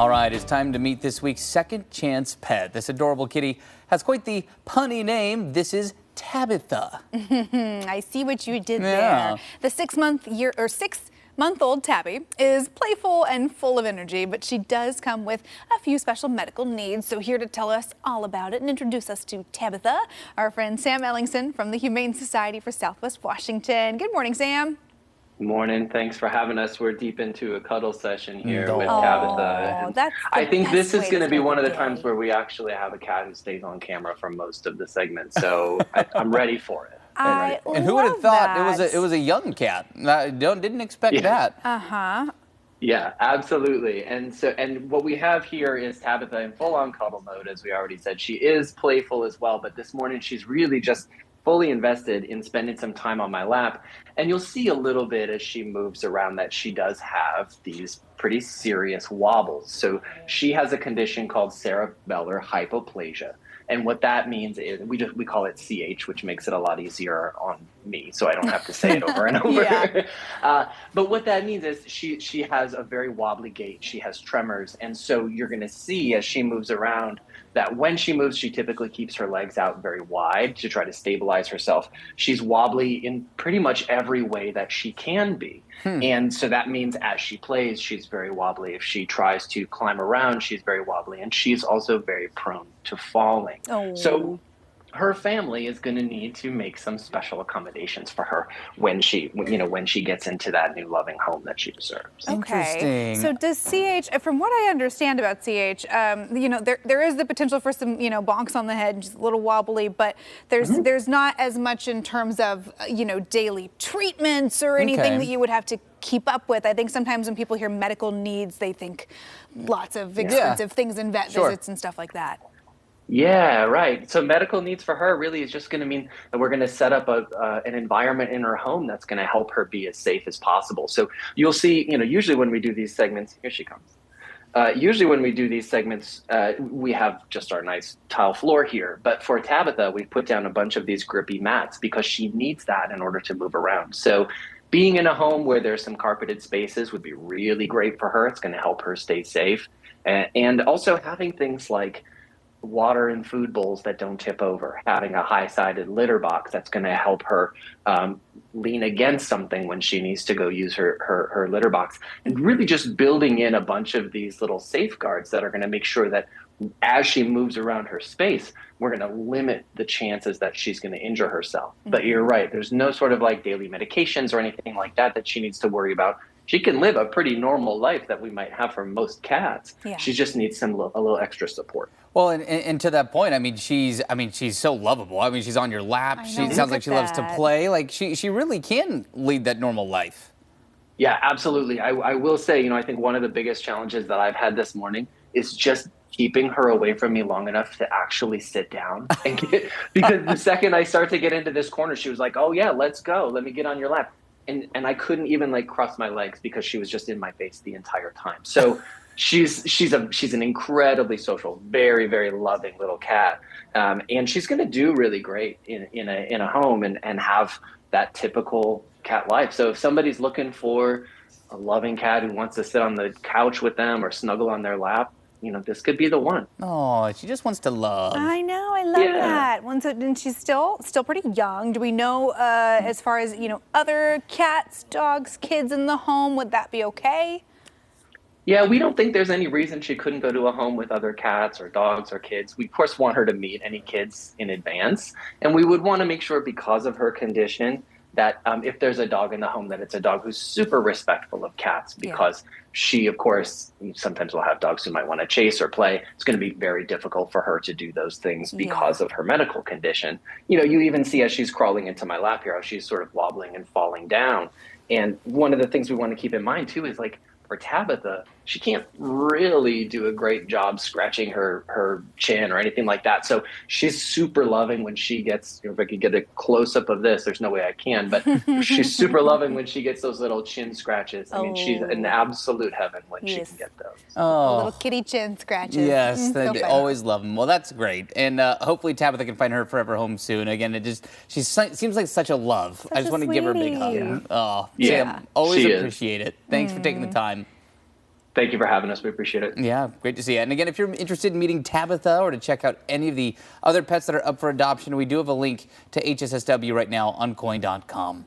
All right, it's time to meet this week's second chance pet. This adorable kitty has quite the punny name. This is Tabitha. I see what you did there. The 6-month-old Tabby is playful and full of energy, but she does come with a few special medical needs. So here to tell us all about it and introduce us to Tabitha, our friend Sam Ellingson from the Humane Society for Southwest Washington. Good morning, Sam. Morning. Thanks for having us. We're deep into a cuddle session here with Tabitha. I think this is going to be one of the times where we actually have a cat who stays on camera for most of the segment. So I'm ready for it. And who would have thought it was a young cat? Didn't expect that. Yeah, absolutely. And what we have here is Tabitha in full-on cuddle mode, as we already said. She is playful as well, but this morning she's really just fully invested in spending some time on my lap. And you'll see a little bit as she moves around that she does have these pretty serious wobbles. So she has a condition called cerebellar hypoplasia. And what that means is we call it CH, which makes it a lot easier on me, so I don't have to say it over and over. But what that means is she has a very wobbly gait. She has tremors. And so you're going to see as she moves around that when she moves, she typically keeps her legs out very wide to try to stabilize herself. She's wobbly in pretty much every way that she can be. And so that means as she plays, she's very wobbly. If she tries to climb around, she's very wobbly. And she's also very prone to falling. So her family is going to need to make some special accommodations for her when she gets into that new loving home that she deserves. Okay. So does CH, from what I understand about CH, there is the potential for some, bonks on the head, just a little wobbly, but there's not as much in terms of, daily treatments or anything that you would have to keep up with. I think sometimes when people hear medical needs, they think lots of expensive things and vet visits and stuff like that. Yeah, right. So medical needs for her really is just going to mean that we're going to set up an environment in her home that's going to help her be as safe as possible. So you'll see, usually when we do these segments, here she comes. Usually when we do these segments, we have just our nice tile floor here. But for Tabitha, we put down a bunch of these grippy mats because she needs that in order to move around. So being in a home where there's some carpeted spaces would be really great for her. It's going to help her stay safe. And also having things like water and food bowls that don't tip over, having a high-sided litter box that's going to help her lean against something when she needs to go use her litter box, and really just building in a bunch of these little safeguards that are going to make sure that as she moves around her space, we're going to limit the chances that she's going to injure herself. But you're right, there's no sort of like daily medications or anything like that she needs to worry about. She can live a pretty normal life that we might have for most cats. She just needs a little extra support. Well, and to that point, she's so lovable. She's on your lap. She sounds like she loves to play. Like she really can lead that normal life. Yeah, absolutely. I will say, I think one of the biggest challenges that I've had this morning is just keeping her away from me long enough to actually sit down because the second I start to get into this corner, she was like, "Oh yeah, let's go. Let me get on your lap." And I couldn't even cross my legs because she was just in my face the entire time. So she's an incredibly social, very, very loving little cat. And she's going to do really great in a home and have that typical cat life. So if somebody's looking for a loving cat who wants to sit on the couch with them or snuggle on their lap, this could be the one. Oh, she just wants to love. I know, I love that. And she's still pretty young. Do we know, as far as, other cats, dogs, kids in the home, would that be okay? Yeah, we don't think there's any reason she couldn't go to a home with other cats or dogs or kids. We, of course, want her to meet any kids in advance. And we would want to make sure, because of her condition, that if there's a dog in the home, that it's a dog who's super respectful of cats, because she, of course, sometimes will have dogs who might want to chase or play. It's going to be very difficult for her to do those things because of her medical condition. You even see as she's crawling into my lap here, how she's sort of wobbling and falling down. And one of the things we want to keep in mind, too, is for Tabitha, she can't really do a great job scratching her chin or anything like that. So she's super loving when she gets, if I could get a close-up of this, there's no way I can, but she's super loving when she gets those little chin scratches. I mean, she's an absolute heaven when she can get those. Oh, little kitty chin scratches. Yes, they always love them. Well, that's great. And hopefully Tabitha can find her forever home soon. Again, she seems like such a love. I just want to give her a big hug. Oh, Sam, always appreciate it. Thanks for taking the time. Thank you for having us. We appreciate it. Yeah, great to see you. And again, if you're interested in meeting Tabitha or to check out any of the other pets that are up for adoption, we do have a link to HSSW right now on coin.com.